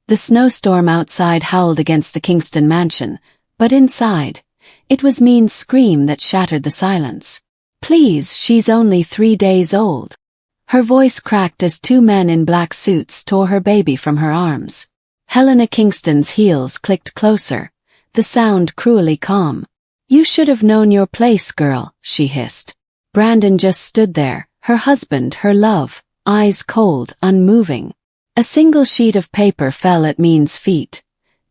The snowstorm outside howled against the Kingston mansion, but inside, it was Mean's scream that shattered the silence. "Please, she's only 3 days old." Her voice cracked as 2 men in black suits tore her baby from her arms. Helena Kingston's heels clicked closer, the sound cruelly calm. "You should have known your place, girl," she hissed. Brandon just stood there, her husband, her love, eyes cold, unmoving. A single sheet of paper fell at Mean's feet.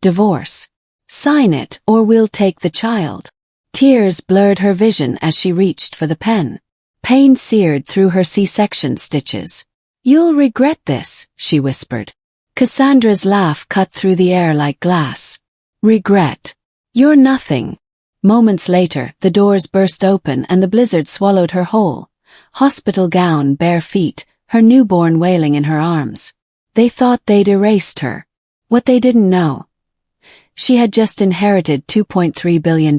"Divorce. Sign it, or we'll take the child." Tears blurred her vision as she reached for the pen. Pain seared through her C-section stitches. "You'll regret this," she whispered. Cassandra's laugh cut through the air like glass. "Regret? You're nothing." Moments later, the doors burst open and the blizzard swallowed her whole. Hospital gown, bare feet, her newborn wailing in her arms. They thought they'd erased her. What they didn't know. She had just inherited $2.3 billion.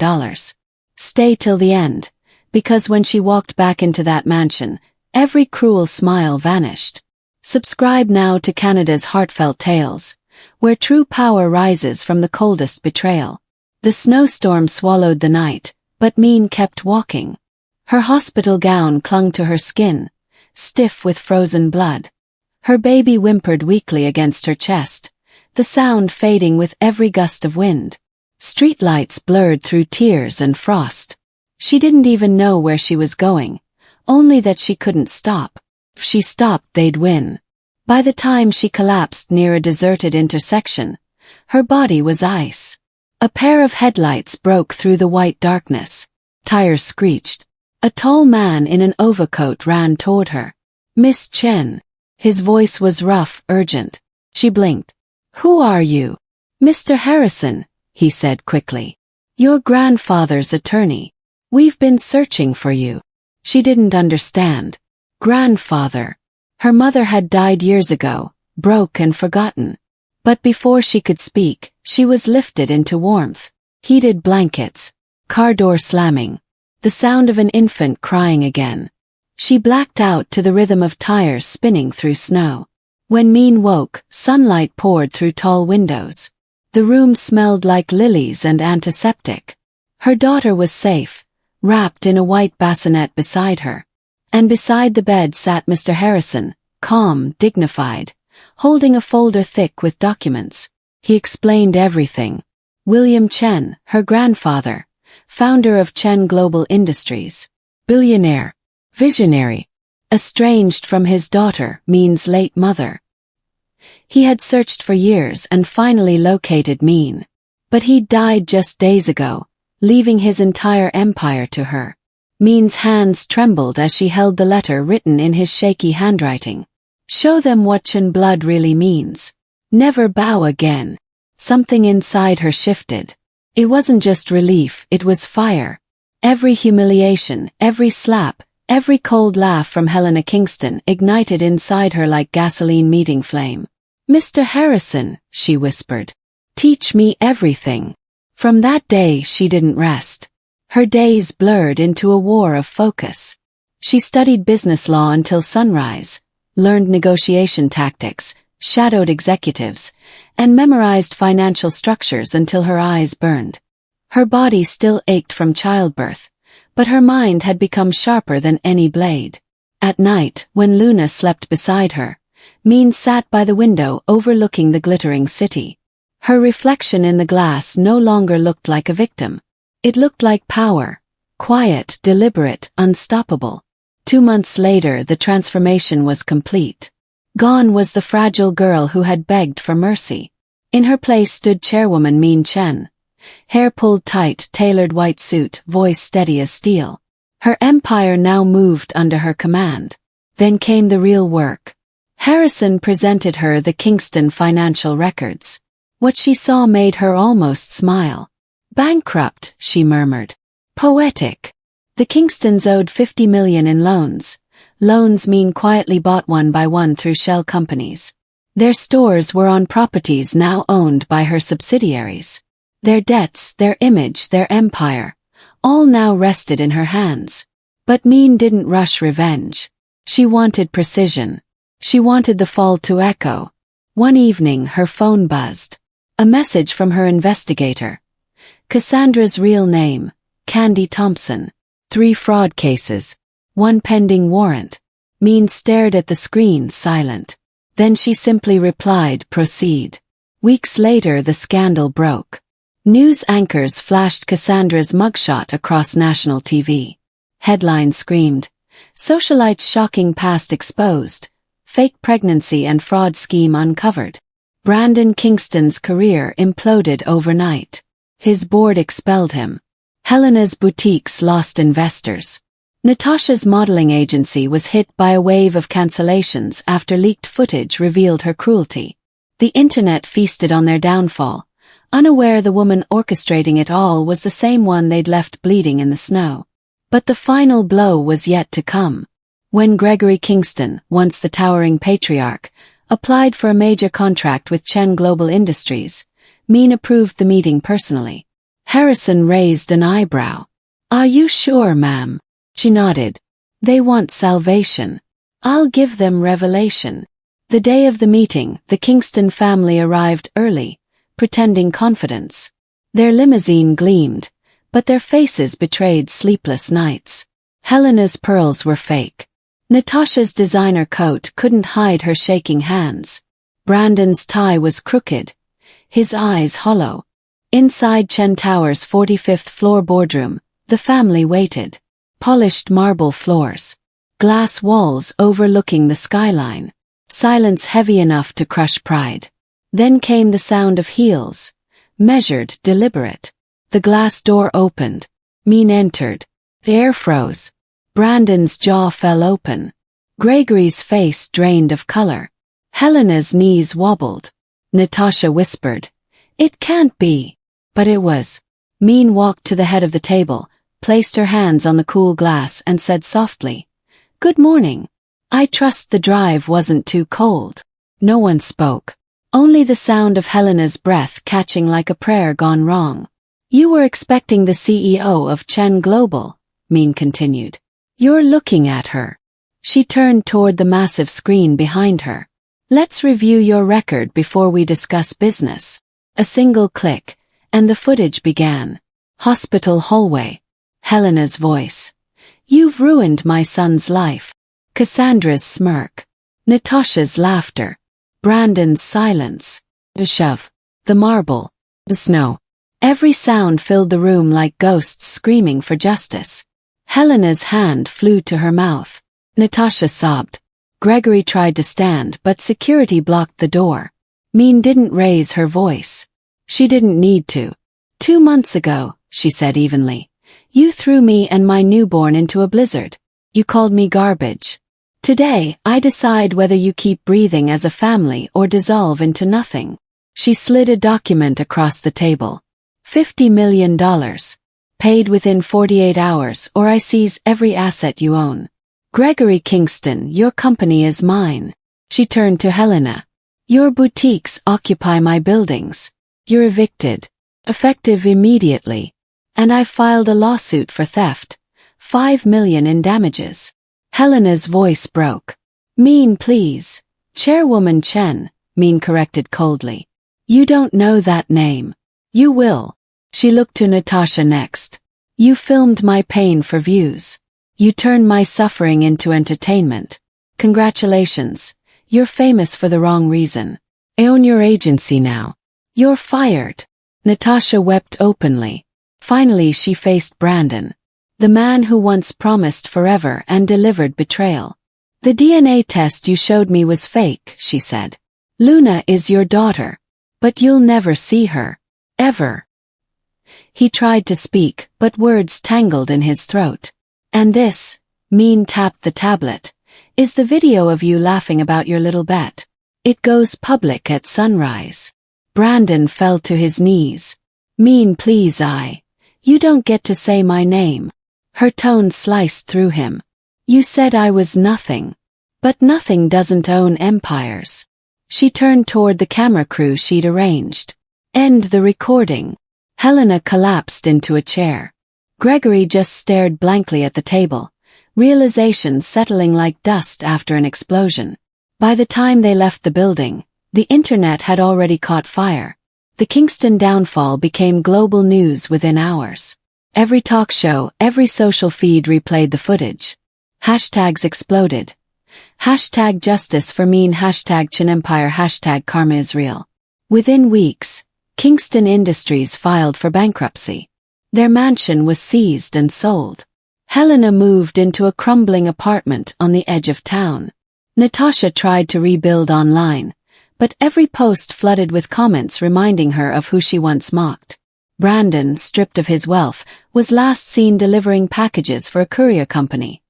Stay till the end, because when she walked back into that mansion, every cruel smile vanished. Subscribe now to Canada's Heartfelt Tales, where true power rises from the coldest betrayal. The snowstorm swallowed the night, but Mean kept walking. Her hospital gown clung to her skin, stiff with frozen blood. Her baby whimpered weakly against her chest, the sound fading with every gust of wind. Streetlights blurred through tears and frost. She didn't even know where she was going, only that she couldn't stop. If she stopped, they'd win. By the time she collapsed near a deserted intersection, her body was ice. A pair of headlights broke through the white darkness. Tires screeched. A tall man in an overcoat ran toward her. "Miss Chen." His voice was rough, urgent. She blinked. "Who are you?" "Mr. Harrison," he said quickly. "Your grandfather's attorney. We've been searching for you." She didn't understand. Grandfather. Her mother had died years ago, broke and forgotten. But before she could speak, she was lifted into warmth. Heated blankets. Car door slamming. The sound of an infant crying again. She blacked out to the rhythm of tires spinning through snow. When Mean woke, sunlight poured through tall windows. The room smelled like lilies and antiseptic. Her daughter was safe, wrapped in a white bassinet beside her. And beside the bed sat Mr. Harrison, calm, dignified, holding a folder thick with documents. He explained everything. William Chen, her grandfather, founder of Chen Global Industries, billionaire, visionary, estranged from his daughter, Mean's late mother. He had searched for years and finally located Mean. But he'd died just days ago, leaving his entire empire to her. Mean's hands trembled as she held the letter written in his shaky handwriting. "Show them what Chen blood really means. Never bow again." Something inside her shifted. It wasn't just relief, it was fire. Every humiliation, every slap, every cold laugh from Helena Kingston ignited inside her like gasoline meeting flame. "Mr. Harrison," she whispered, "teach me everything." From that day she didn't rest. Her days blurred into a war of focus. She studied business law until sunrise, learned negotiation tactics, shadowed executives, and memorized financial structures until her eyes burned. Her body still ached from childbirth, but her mind had become sharper than any blade. At night, when Luna slept beside her, Mean sat by the window overlooking the glittering city. Her reflection in the glass no longer looked like a victim. It looked like power, quiet, deliberate, unstoppable. 2 months later, the transformation was complete. Gone was the fragile girl who had begged for mercy. In her place stood chairwoman Mean Chen. Hair pulled tight, tailored white suit, voice steady as steel. Her empire now moved under her command. Then came the real work. Harrison presented her the Kingston financial records. What she saw made her almost smile. "Bankrupt," she murmured. "Poetic." The Kingstons owed $50 million in loans. Loans Mean quietly bought one by one through shell companies. Their stores were on properties now owned by her subsidiaries. Their debts, their image, their empire, all now rested in her hands. But Mean didn't rush revenge. She wanted precision. She wanted the fall to echo. One evening her phone buzzed. A message from her investigator. Cassandra's real name, Candy Thompson. 3 fraud cases. 1 pending warrant. Min stared at the screen, silent. Then she simply replied, "Proceed." Weeks later the scandal broke. News anchors flashed Cassandra's mugshot across national TV. Headlines screamed, "Socialite's shocking past exposed. Fake pregnancy and fraud scheme uncovered." Brandon Kingston's career imploded overnight. His board expelled him. Helena's boutiques lost investors. Natasha's modeling agency was hit by a wave of cancellations after leaked footage revealed her cruelty. The internet feasted on their downfall, unaware the woman orchestrating it all was the same one they'd left bleeding in the snow. But the final blow was yet to come. When Gregory Kingston, once the towering patriarch, applied for a major contract with Chen Global Industries, Min approved the meeting personally. Harrison raised an eyebrow. "Are you sure, ma'am?" She nodded. "They want salvation. I'll give them revelation." The day of the meeting, the Kingston family arrived early, pretending confidence. Their limousine gleamed, but their faces betrayed sleepless nights. Helena's pearls were fake. Natasha's designer coat couldn't hide her shaking hands. Brandon's tie was crooked, his eyes hollow. Inside Chen Tower's 45th floor boardroom, the family waited. Polished marble floors. Glass walls overlooking the skyline. Silence heavy enough to crush pride. Then came the sound of heels. Measured, deliberate. The glass door opened. Min entered. The air froze. Brandon's jaw fell open. Gregory's face drained of color. Helena's knees wobbled. Natasha whispered, "It can't be." But it was. Min walked to the head of the table, placed her hands on the cool glass and said softly, "Good morning. I trust the drive wasn't too cold." No one spoke. Only the sound of Helena's breath catching like a prayer gone wrong. "You were expecting the CEO of Chen Global," Min continued. "You're looking at her." She turned toward the massive screen behind her. "Let's review your record before we discuss business." A single click, and the footage began. Hospital hallway. Helena's voice. "You've ruined my son's life." Cassandra's smirk. Natasha's laughter. Brandon's silence. A shove. The marble. The snow. Every sound filled the room like ghosts screaming for justice. Helena's hand flew to her mouth. Natasha sobbed. Gregory tried to stand, but security blocked the door. Min didn't raise her voice. She didn't need to. 2 months ago, she said evenly, you threw me and my newborn into a blizzard. You called me garbage. Today, I decide whether you keep breathing as a family or dissolve into nothing. She slid a document across the table. $50 million. Paid within 48 hours or I seize every asset you own. Gregory Kingston, your company is mine. She turned to Helena. Your boutiques occupy my buildings. You're evicted. Effective immediately. And I filed a lawsuit for theft. $5 million in damages. Helena's voice broke. Min, please. Chairwoman Chen, Min corrected coldly. You don't know that name. You will. She looked to Natasha next. You filmed my pain for views. You turned my suffering into entertainment. Congratulations. You're famous for the wrong reason. I own your agency now. You're fired. Natasha wept openly. Finally she faced Brandon. The man who once promised forever and delivered betrayal. The DNA test you showed me was fake, she said. Luna is your daughter. But you'll never see her. Ever. He tried to speak, but words tangled in his throat. And this, Min tapped the tablet, is the video of you laughing about your little bet. It goes public at sunrise. Brandon fell to his knees. Min, please, you don't get to say my name. Her tone sliced through him. You said I was nothing. But nothing doesn't own empires. She turned toward the camera crew she'd arranged. End the recording. Helena collapsed into a chair. Gregory just stared blankly at the table, realization settling like dust after an explosion. By the time they left the building, The internet had already caught fire. The Kingston downfall became global news within hours. Every talk show, every social feed replayed the footage. Hashtags exploded. Hashtag justice for Mean, hashtag Chin Empire, hashtag Karma is real. Within weeks, Kingston Industries filed for bankruptcy. Their mansion was seized and sold. Helena moved into a crumbling apartment on the edge of town. Natasha tried to rebuild online, but every post flooded with comments reminding her of who she once mocked. Brandon, stripped of his wealth, was last seen delivering packages for a courier company.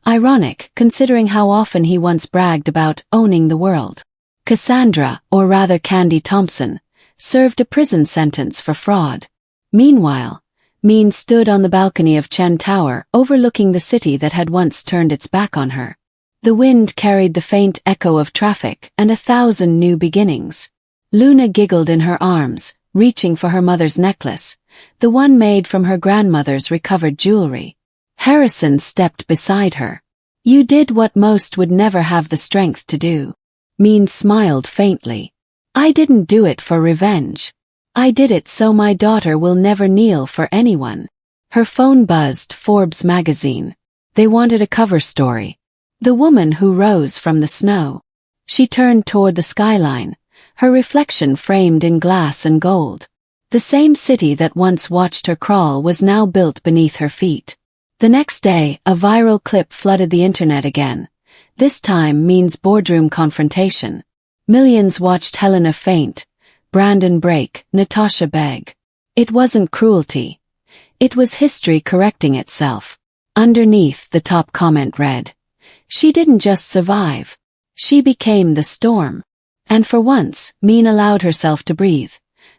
Ironic, considering how often he once bragged about owning the world. Cassandra, or rather Candy Thompson, served a prison sentence for fraud. Meanwhile, Mean stood on the balcony of Chen Tower, overlooking the city that had once turned its back on her. The wind carried the faint echo of traffic and 1,000 new beginnings. Luna giggled in her arms, reaching for her mother's necklace, the one made from her grandmother's recovered jewelry. Harrison stepped beside her. "You did what most would never have the strength to do." Mean smiled faintly. "I didn't do it for revenge. I did it so my daughter will never kneel for anyone." Her phone buzzed. Forbes magazine. They wanted a cover story. The woman who rose from the snow. She turned toward the skyline, her reflection framed in glass and gold. The same city that once watched her crawl was now built beneath her feet. The next day, a viral clip flooded the internet again. This time Mean's boardroom confrontation. Millions watched Helena faint, Brandon break, Natasha beg. It wasn't cruelty. It was history correcting itself. Underneath, the top comment read, "She didn't just survive. She became the storm." And for once, Mean allowed herself to breathe,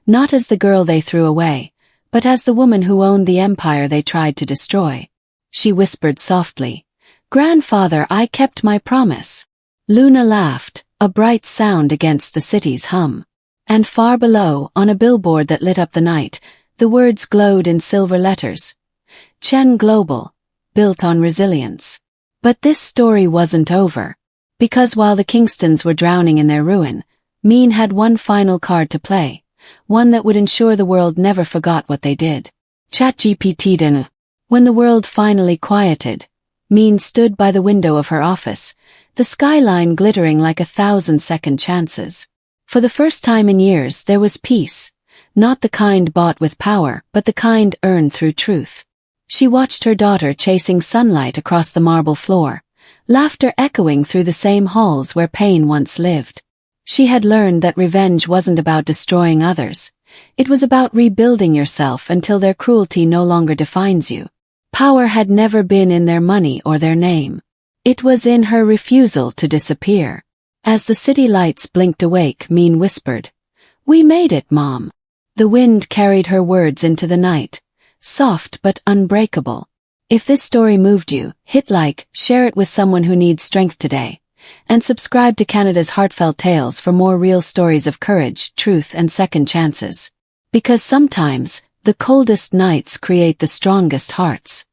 not as the girl they threw away, but as the woman who owned the empire they tried to destroy. She whispered softly, "Grandfather, I kept my promise." Luna laughed, a bright sound against the city's hum. And far below, on a billboard that lit up the night, the words glowed in silver letters. Chen Global, built on resilience. But this story wasn't over. Because while the Kingstons were drowning in their ruin, Mean had one final card to play, one that would ensure the world never forgot what they did. ChatGPT didn't. When the world finally quieted, Mean stood by the window of her office, the skyline glittering like 1,000 second chances. For the first time in years there was peace, not the kind bought with power, but the kind earned through truth. She watched her daughter chasing sunlight across the marble floor, laughter echoing through the same halls where pain once lived. She had learned that revenge wasn't about destroying others. It was about rebuilding yourself until their cruelty no longer defines you. Power had never been in their money or their name. It was in her refusal to disappear. As the city lights blinked awake, Mean whispered, "We made it, Mom." The wind carried her words into the night, soft but unbreakable. If this story moved you, hit like, share it with someone who needs strength today, and subscribe to Canada's Heartfelt Tales for more real stories of courage, truth, and second chances. Because sometimes, the coldest nights create the strongest hearts.